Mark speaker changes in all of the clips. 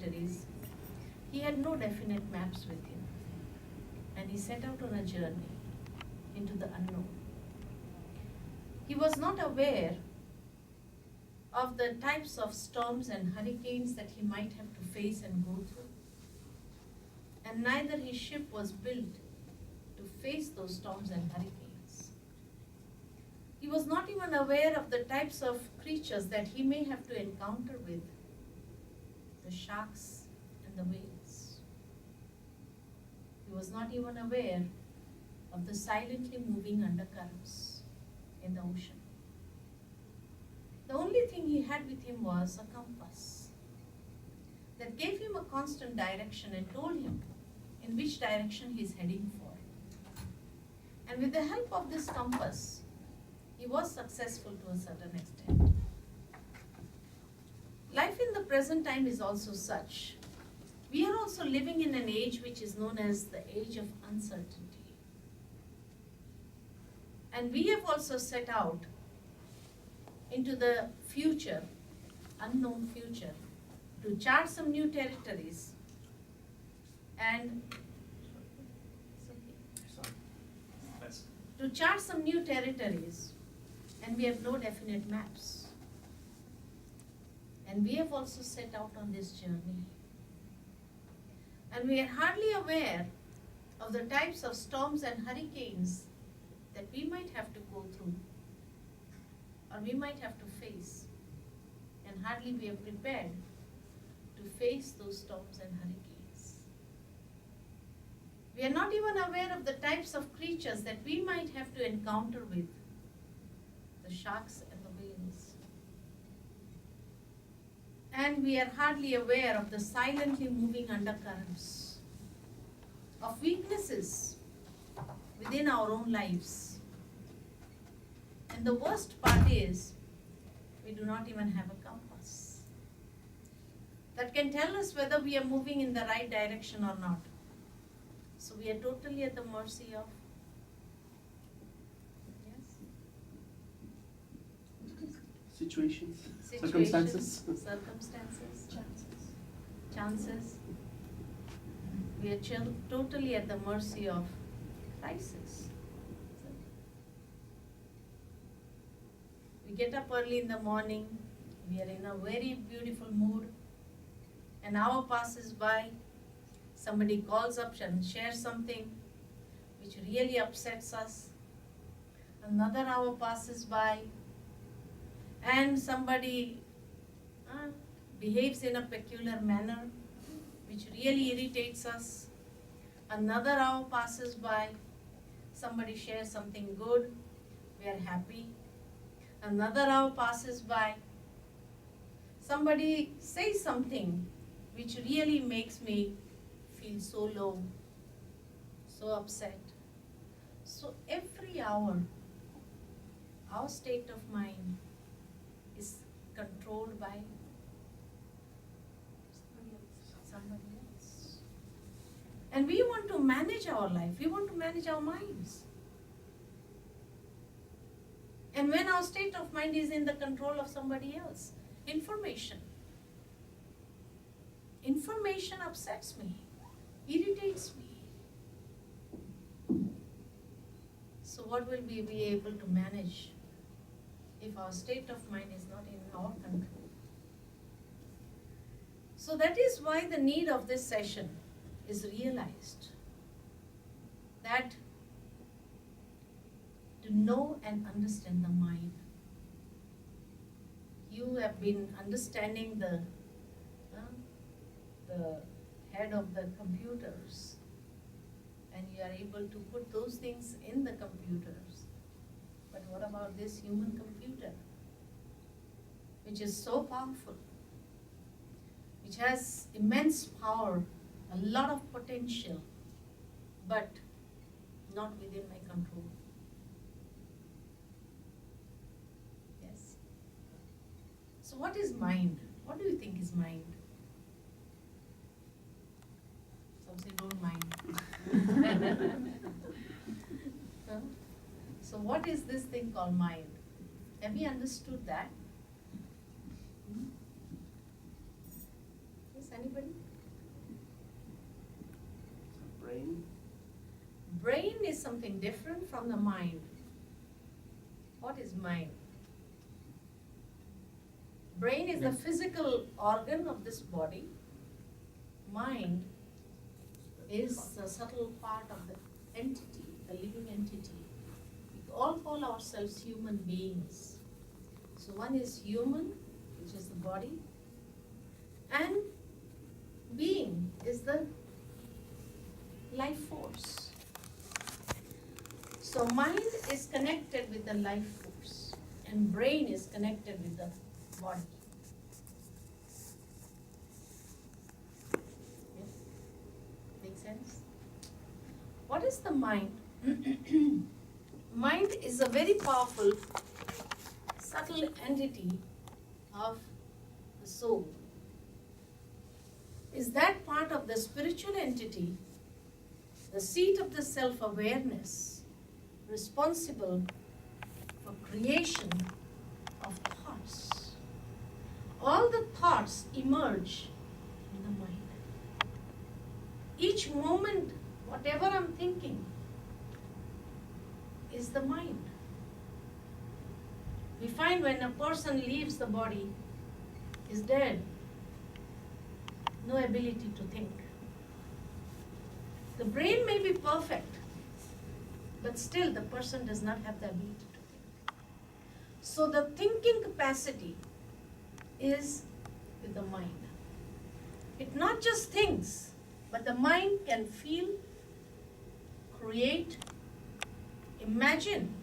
Speaker 1: territories, he had no definite maps with him. And he set out on a journey into the unknown. He was not aware of the types of storms and hurricanes that he might have to face and go through. And neither his ship was built to face those storms and hurricanes. He was not even aware of the types of creatures that he may have to encounter with, the sharks and the whales. He was not even aware of the silently moving undercurrents in the ocean. The only thing he had with him was a compass that gave him a constant direction and told him in which direction he is heading for. And with the help of this compass, he was successful to a certain extent. Life in the present time is also such. We are also living in an age which is known as the age of uncertainty. And we have also set out into the future, unknown future, to chart some new territories and and we have no definite maps. And we have also set out on this journey. And we are hardly aware of the types of storms and hurricanes that we might have to go through or we might have to face. And hardly we are prepared to face those storms and hurricanes. We are not even aware of the types of creatures that we might have to encounter with, the sharks and the whales. And we are hardly aware of the silently moving undercurrents of weaknesses within our own lives. And the worst part is, we do not even have a compass that can tell us whether we are moving in the right direction or not. So we are totally at the mercy of,
Speaker 2: situations,
Speaker 1: circumstances, chances. We are totally at the mercy of crisis. We get up early in the morning, we are in a very beautiful mood, an hour passes by, somebody calls up and shares something which really upsets us. Another hour passes by, and somebody behaves in a peculiar manner which really irritates us. Another hour passes by, somebody shares something good, we are happy. Another hour passes by, somebody says something which really makes me feel so low, so upset. So every hour, our state of mind is controlled by somebody else. And we want to manage our life, we want to manage our minds. And when our state of mind is in the control of somebody else, information upsets me, irritates me. So what will we be able to manage if our state of mind is not in our control? So that is why the need of this session is realized, that to know and understand the mind. You have been understanding the head of the computers, and you are able to put those things in the computers. But what about this human computer, which is so powerful, which has immense power, a lot of potential, but not within my control? Yes? So what is mind? What do you think is mind? Some say don't mind. Huh? So what is this thing called mind? Have you understood that? Yes, anybody? Anybody?
Speaker 2: So brain.
Speaker 1: Brain is something different from the mind. What is mind? Brain is the physical organ of this body. Mind is the subtle part of the entity, the living entity. We all call ourselves human beings. So one is human, which is the body, and being is the life force. So mind is connected with the life force, and brain is connected with the body. Yes? Make sense? What is the mind? Mind is a very powerful, subtle entity of the soul. Is that part of the spiritual entity, the seat of the self-awareness, responsible for creation of thoughts. All the thoughts emerge in the mind. Each moment, whatever I'm thinking, is the mind. We find when a person leaves the body, is dead, no ability to think. The brain may be perfect, but still the person does not have the ability to think. So the thinking capacity is with the mind. It not just thinks, but the mind can feel, create, imagine,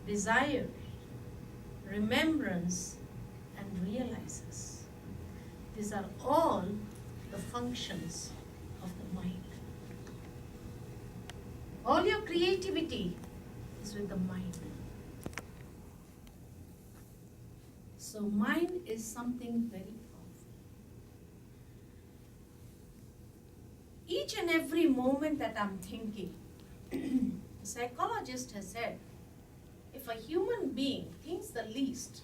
Speaker 1: desire, remembrance, and realizes. These are all the functions of the mind. All your creativity is with the mind. So mind is something very powerful. Each and every moment that I'm thinking, a psychologist has said, if a human being thinks the least,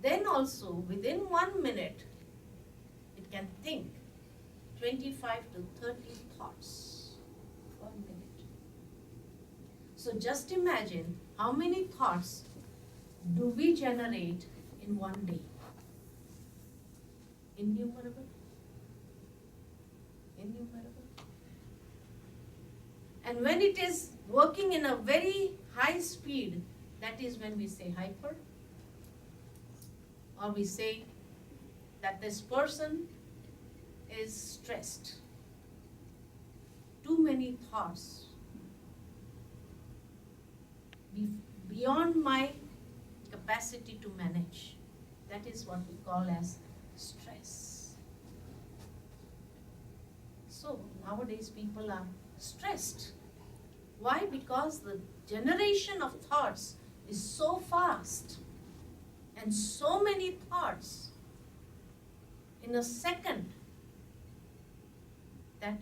Speaker 1: then also within 1 minute, it can think 25 to 30 thoughts. 1 minute. So just imagine how many thoughts do we generate in 1 day? Innumerable. Innumerable. And when it is working in a very high speed, that is when we say hyper, or we say that this person is stressed. Too many thoughts beyond my capacity to manage. That is what we call as stress. So nowadays people are stressed. Why? Because the generation of thoughts is so fast, and so many thoughts in a second that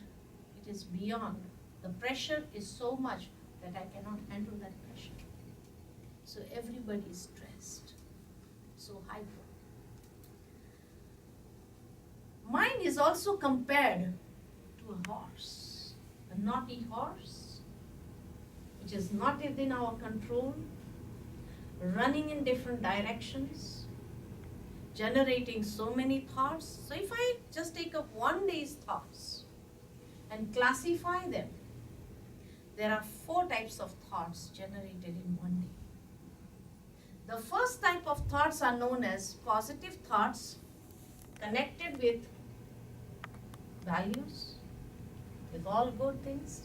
Speaker 1: it is beyond. The pressure is so much that I cannot handle that pressure. So everybody is stressed, so hyper. Mind is also compared to a horse, a naughty horse, which is not within our control, running in different directions, generating so many thoughts. So if I just take up 1 day's thoughts and classify them, there are 4 types of thoughts generated in 1 day. The first type of thoughts are known as positive thoughts, connected with values, with all good things,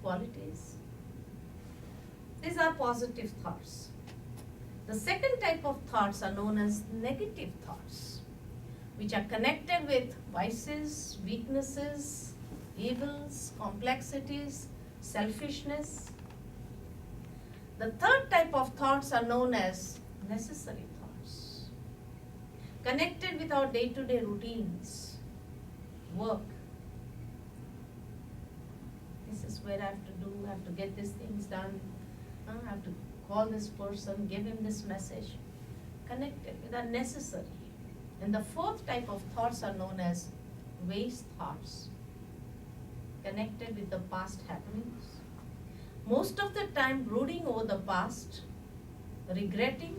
Speaker 1: qualities. These are positive thoughts. The second type of thoughts are known as negative thoughts, which are connected with vices, weaknesses, evils, complexities, selfishness. The third type of thoughts are known as necessary thoughts, connected with our day-to-day routines, work. This is where I have to do, I have to get these things done, I have to call this person, give him this message, connected with our necessary. And the fourth type of thoughts are known as waste thoughts, connected with the past happenings. Most of the time brooding over the past, regretting,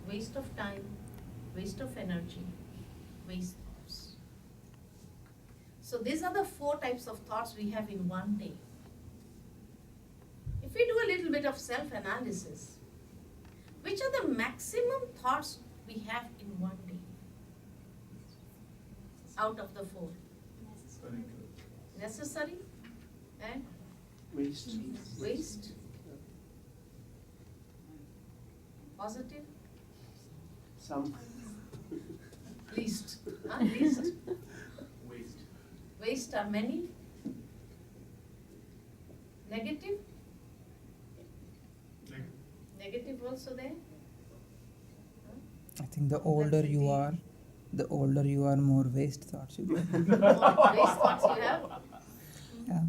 Speaker 1: waste of time, waste of energy, waste thoughts. So these are the four types of thoughts we have in one day. If we do a little bit of self-analysis, which are the maximum thoughts we have in one day out of the four? Necessary and
Speaker 2: Waste.
Speaker 1: waste, positive,
Speaker 2: Some.
Speaker 1: least. Least.
Speaker 2: Waste.
Speaker 1: Waste are many. Negative. Negative also there.
Speaker 3: I think the older you are, more waste thoughts you get.
Speaker 1: More waste thoughts you have.
Speaker 3: Yeah.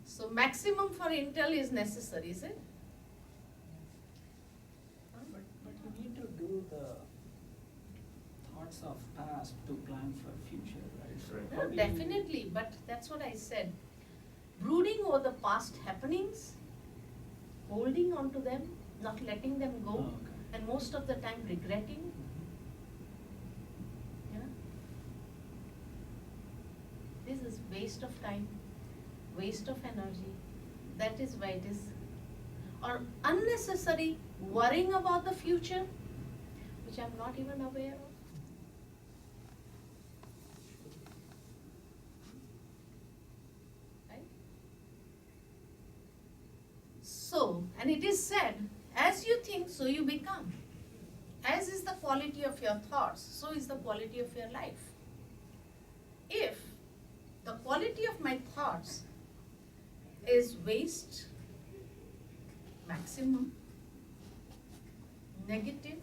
Speaker 1: So maximum for Intel is necessary, is it?
Speaker 4: But you need to do the thoughts of past to plan for future, right?
Speaker 1: No, definitely, but that's what I said. Brooding over the past happenings, holding on to them, not letting them go,
Speaker 4: Oh, okay.
Speaker 1: and most of the time regretting. Yeah. This is waste of time, waste of energy. That is why it is. Or unnecessary worrying about the future, which I'm not even aware of. Right? So, and it is said, as you think, so you become. As is the quality of your thoughts, so is the quality of your life. If the quality of my thoughts is waste, maximum, negative,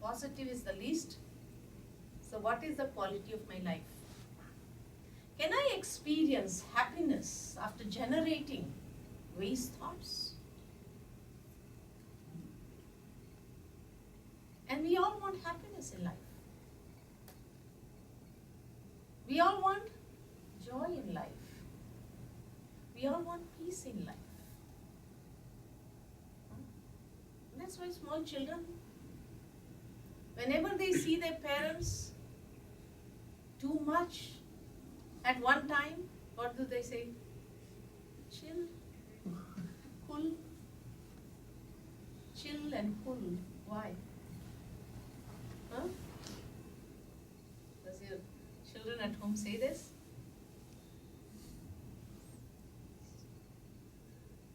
Speaker 1: positive is the least, so what is the quality of my life? Can I experience happiness after generating waste thoughts? And we all want happiness in life. We all want joy in life. We all want peace in life. That's why small children, whenever they see their parents too much at one time, what do they say? Chill, cool. Chill and cool. Why? Huh? Does your children at home say this?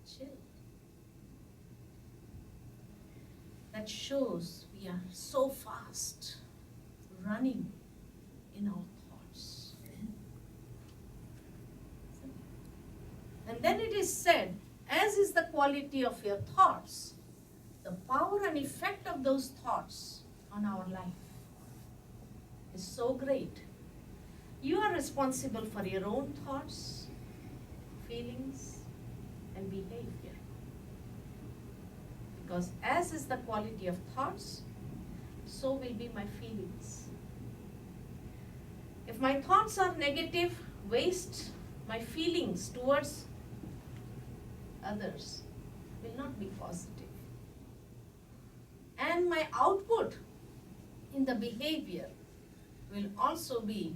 Speaker 1: Chill. That shows we are so fast running in our thoughts. And then it is said, as is the quality of your thoughts, the power and effect of those thoughts on our life is so great. You are responsible for your own thoughts, feelings, and behavior. Because as is the quality of thoughts, so will be my feelings. If my thoughts are negative, waste, my feelings towards others will not be positive. And my output in the behavior will also be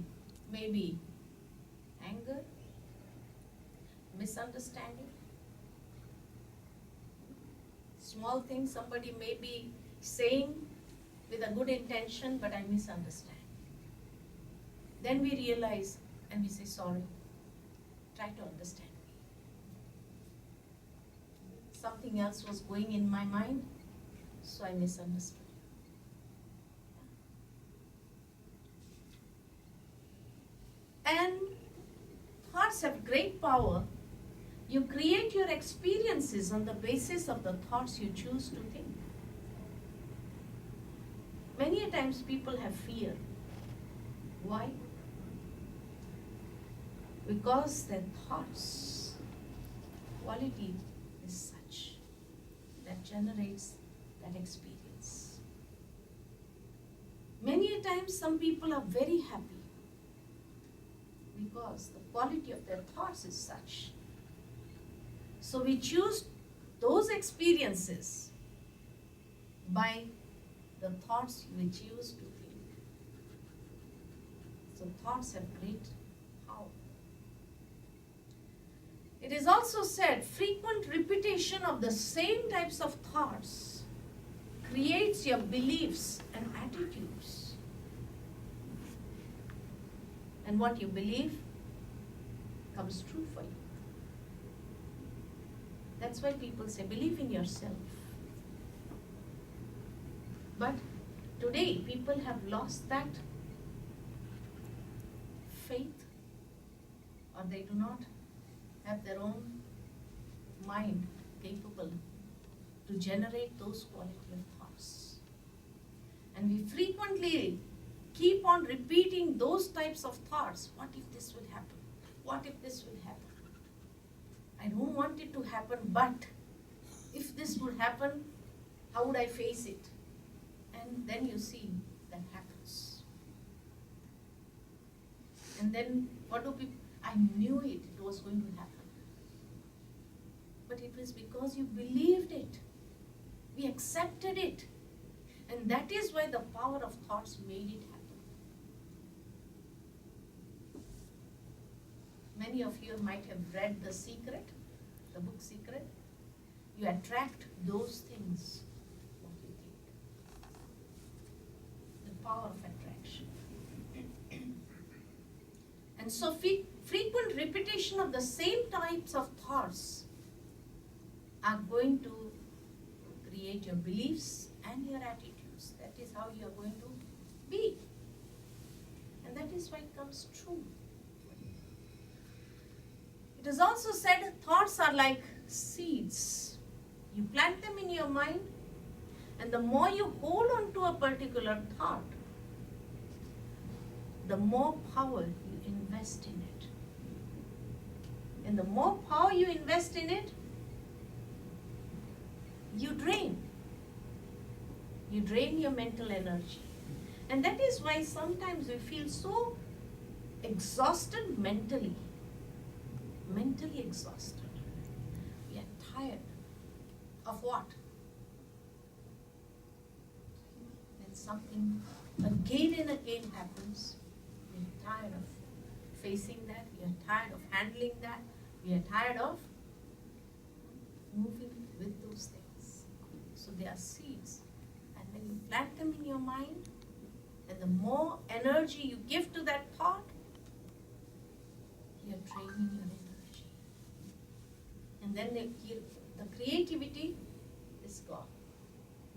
Speaker 1: maybe anger, misunderstanding. Small things somebody may be saying with a good intention, but I misunderstand. Then we realize and we say, sorry, try to understand me. Something else was going in my mind, so I misunderstood. And thoughts have great power. You create your experiences on the basis of the thoughts you choose to think. Many a times people have fear. Why? Because their thoughts quality is such that generates that experience. Many a times some people are very happy because the quality of their thoughts is such. So we choose those experiences by the thoughts we choose to think. So thoughts have great power. It is also said frequent repetition of the same types of thoughts creates your beliefs and attitudes. And what you believe comes true for you. That's why people say, believe in yourself. But today, people have lost that faith, or they do not have their own mind capable to generate those quality of thoughts. And we frequently keep on repeating those types of thoughts. What if this will happen? What if this will happen? I don't want it to happen, but if this would happen, how would I face it? And then you see that happens. And then what do people, I knew it was going to happen. But it was because you believed it. We accepted it. And that is why the power of thoughts made it happen. Many of you might have read The Secret, the book Secret. You attract those things, what you think. The power of attraction. And so frequent repetition of the same types of thoughts are going to create your beliefs and your attitudes. That is how you are going to be. And that is why it comes true. It is also said thoughts are like seeds. You plant them in your mind, and the more you hold on to a particular thought, the more power you invest in it. And the more power you invest in it, you drain. You drain your mental energy. And that is why sometimes we feel so exhausted mentally. Mentally exhausted. We are tired of what? When something again and again happens, we are tired of facing that, we are tired of handling that, we are tired of moving with those things. So they are seeds. And when you plant them in your mind, and the more energy you give to that thought, you are draining your energy. And then the creativity is gone.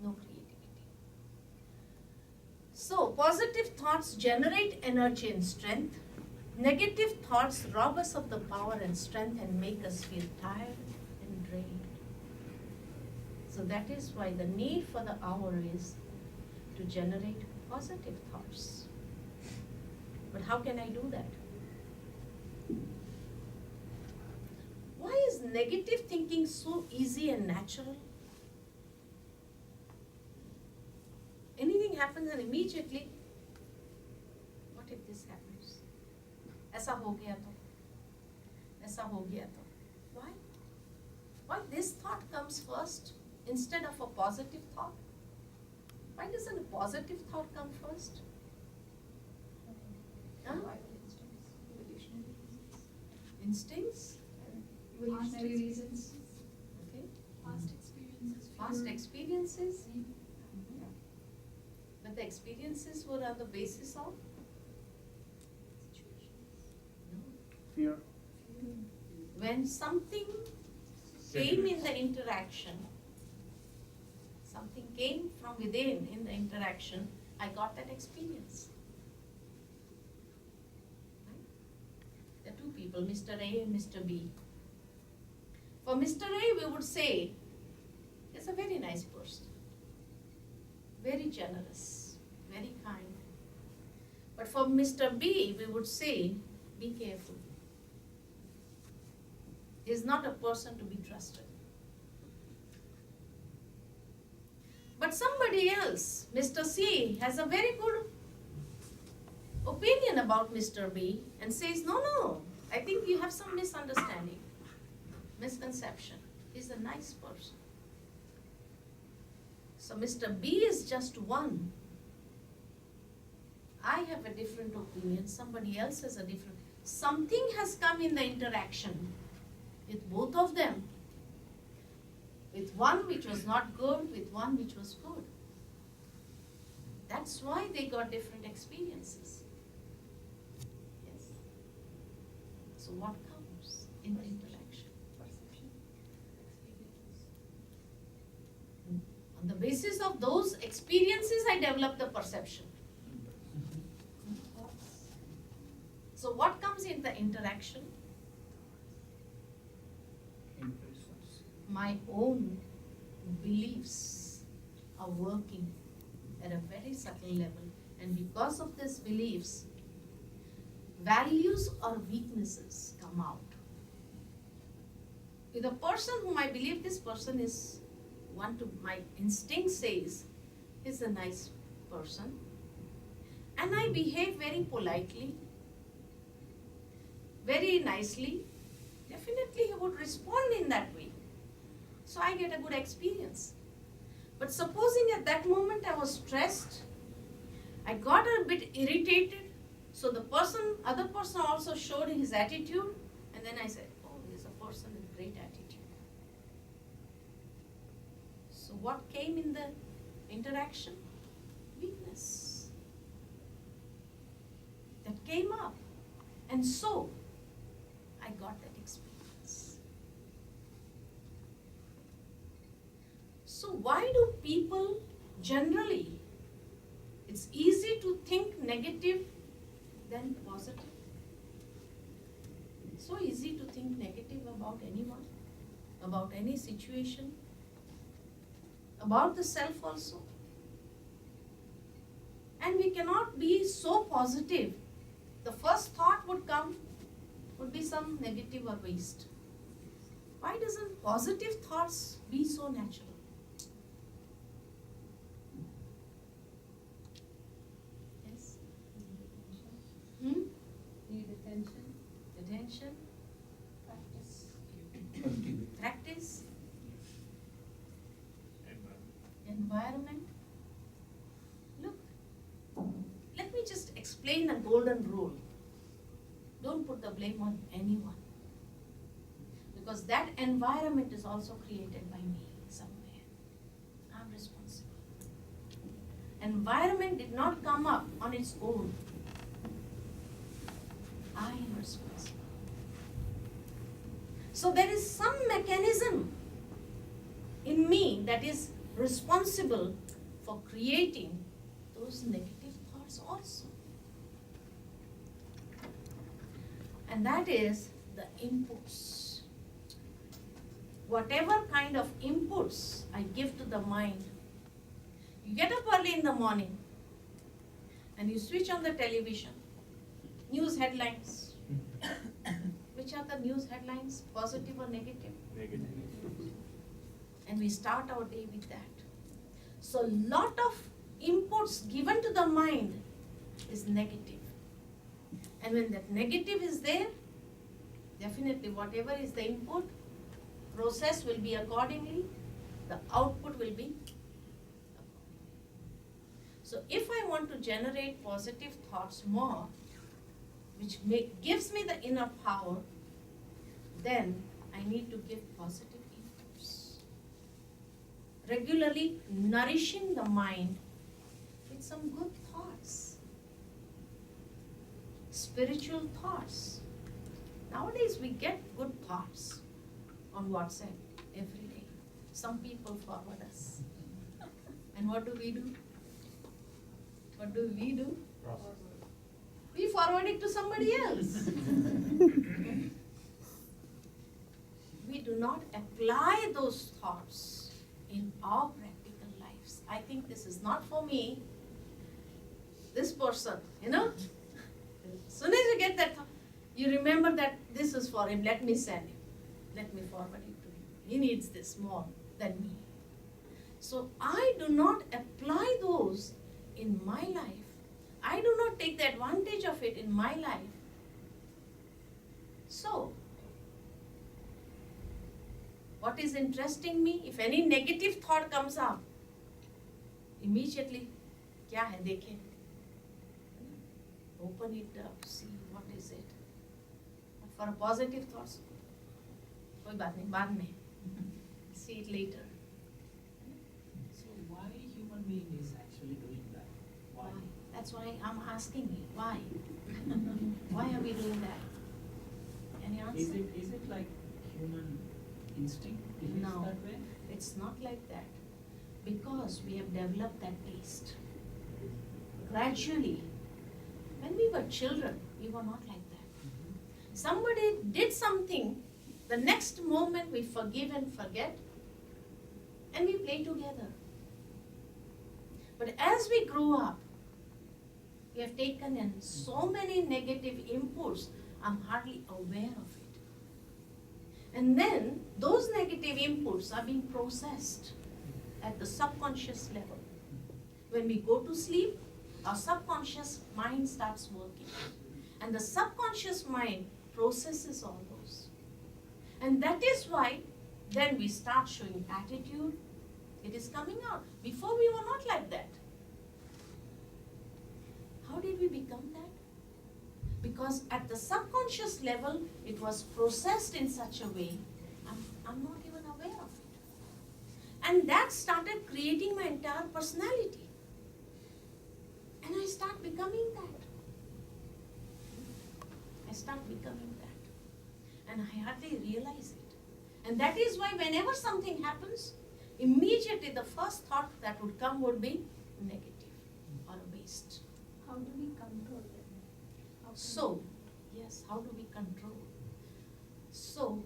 Speaker 1: No creativity. So, positive thoughts generate energy and strength. Negative thoughts rob us of the power and strength and make us feel tired and drained. So that is why the need for the hour is to generate positive thoughts. But how can I do that? Why is negative thinking so easy and natural? Anything happens and immediately, what if this happens? ऐसा हो गया तो, ऐसा हो गया तो. Why? Why this thought comes first instead of a positive thought? Why doesn't a positive thought come first? Huh? Instincts?
Speaker 5: Evolutionary reasons.
Speaker 1: Okay.
Speaker 5: Past experiences.
Speaker 1: Past experiences?
Speaker 5: Yeah.
Speaker 1: But the experiences were on the basis of? No.
Speaker 2: Fear.
Speaker 1: When something came in the interaction, something came from within in the interaction, I got that experience. Right? There are two people, Mr. A and Mr. B. For Mr. A, we would say, he's a very nice person, very generous, very kind. But for Mr. B, we would say, be careful. He is not a person to be trusted. But somebody else, Mr. C, has a very good opinion about Mr. B and says, no, I think you have some misunderstanding, misconception. He's a nice person. So Mr. B is just one. I have a different opinion, somebody else has a different. Something has come in the interaction with both of them. With one which was not good, with one which was good. That's why they got different experiences. Yes. So what comes in the interaction?
Speaker 5: Perception, experience.
Speaker 1: On the basis of those experiences, I develop the perception. So what comes in the interaction?
Speaker 4: Impressions.
Speaker 1: My own beliefs are working at a very subtle level. And because of these beliefs, values or weaknesses come out. With a person whom I believe this person is one to, my instinct says, is a nice person. And I behave very politely, very nicely, definitely he would respond in that way. So I get a good experience. But supposing at that moment I was stressed, I got a bit irritated, so the other person also showed his attitude, and then I said, oh, he's a person with great attitude. So what came in the interaction? Weakness. That came up. And so, I got that experience. So why do people generally, it's easy to think negative than positive. So easy to think negative about anyone, about any situation, about the self also. And we cannot be so positive. The first thought would be some negative or waste. Why doesn't positive thoughts be so natural? Yes? Hmm?
Speaker 5: Need attention,
Speaker 1: Attention,
Speaker 5: practice.
Speaker 1: practice, environment. Look, let me just explain a golden rule. Don't put the blame on anyone. Because that environment is also created by me somewhere. I'm responsible. Environment did not come up on its own. I am responsible. So there is some mechanism in me that is responsible for creating those negative thoughts also. And that is the inputs. Whatever kind of inputs I give to the mind. You get up early in the morning and you switch on the television. News headlines. Which are the news headlines? Positive or negative?
Speaker 2: Negative.
Speaker 1: And we start our day with that. So lot of inputs given to the mind is negative. And when that negative is there, definitely whatever is the input, process will be accordingly, the output will be accordingly. So if I want to generate positive thoughts more, which gives me the inner power, then I need to give positive inputs. Regularly nourishing the mind with some good thoughts. Spiritual thoughts. Nowadays we get good thoughts on WhatsApp every day. Some people forward us. And what do we do? What do we do? We forward it to somebody else. We do not apply those thoughts in our practical lives. I think this is not for me. This person, as soon as you get that thought, you remember that this is for him, let me send him. Let me forward it to him. He needs this more than me. So I do not apply those in my life. I do not take the advantage of it in my life. So, what is interesting me, if any negative thought comes up, immediately, क्या है देखें, open it up, see what is it. But for a positive thoughts, कोई बात नहीं, बाद में, see it later.
Speaker 4: So why human being is actually doing that? Why?
Speaker 1: That's why I'm asking you, why? Why are we doing that? Any answer?
Speaker 4: Is it like human instinct behaves
Speaker 1: No.
Speaker 4: that way?
Speaker 1: It's not like that. Because we have developed that taste. Gradually, when we were children, we were not like that. Somebody did something, the next moment we forgive and forget, and we play together. But as we grew up, we have taken in so many negative inputs, I'm hardly aware of it. And then those negative inputs are being processed at the subconscious level. When we go to sleep, our subconscious mind starts working. And the subconscious mind processes all those. And that is why then we start showing attitude. It is coming out. Before we were not like that. How did we become that? Because at the subconscious level, it was processed in such a way, I'm not even aware of it. And that started creating my entire personality. And I start becoming that. I start becoming that. And I hardly realize it. And that is why whenever something happens, immediately the first thought that would come would be negative or waste.
Speaker 5: How do we control them?
Speaker 1: So, yes, how do we control? So,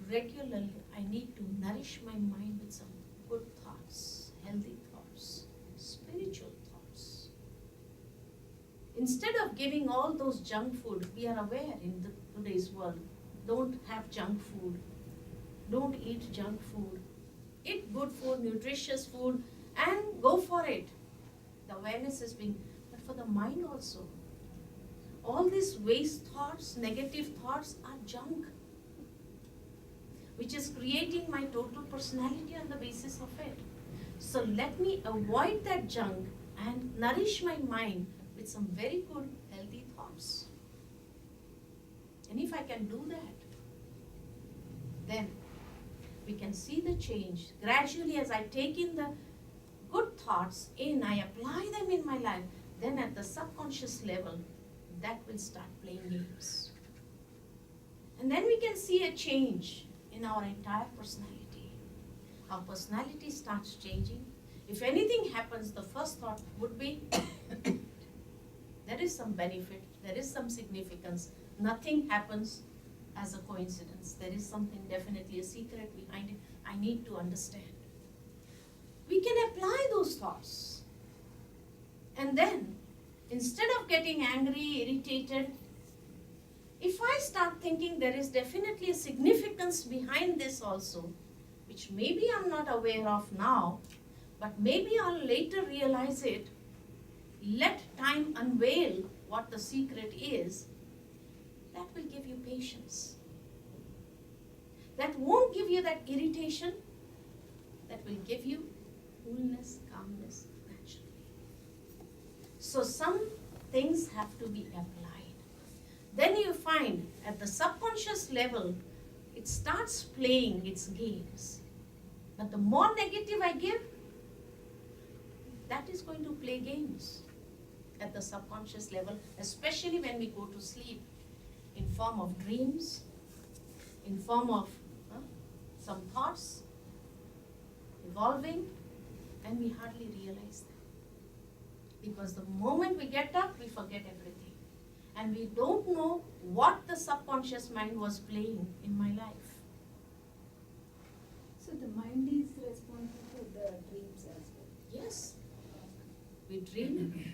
Speaker 1: regularly I need to nourish my mind with some good thoughts, healthy thoughts, spiritual thoughts. Instead of giving all those junk food, we are aware in today's world, don't have junk food, don't eat junk food, eat good food, nutritious food, and go for it. The awareness is being, but for the mind also. All these waste thoughts, negative thoughts are junk, which is creating my total personality on the basis of it. So let me avoid that junk and nourish my mind with some very good, healthy thoughts. And if I can do that, then we can see the change. Gradually, as I take in the good thoughts in, I apply them in my life, then at the subconscious level, that will start playing games. And then we can see a change in our entire personality. Our personality starts changing. If anything happens, the first thought would be, there is some benefit, there is some significance. Nothing happens as a coincidence. There is something, definitely a secret behind it. I need to understand. We can apply those thoughts. And then, instead of getting angry, irritated, if I start thinking there is definitely a significance behind this also, which maybe I'm not aware of now, but maybe I'll later realize it, let time unveil what the secret is, that will give you patience. That won't give you that irritation, that will give you coolness, calmness, naturally. So some things have to be applied. Then you find at the subconscious level, it starts playing its games. But the more negative I give, that is going to play games at the subconscious level, especially when we go to sleep, in form of dreams, in form of some thoughts evolving, and we hardly realize that. Because the moment we get up, we forget everything. And we don't know what the subconscious mind was playing in my life.
Speaker 5: So the mind is responsible for the dreams as well.
Speaker 1: Yes, we dream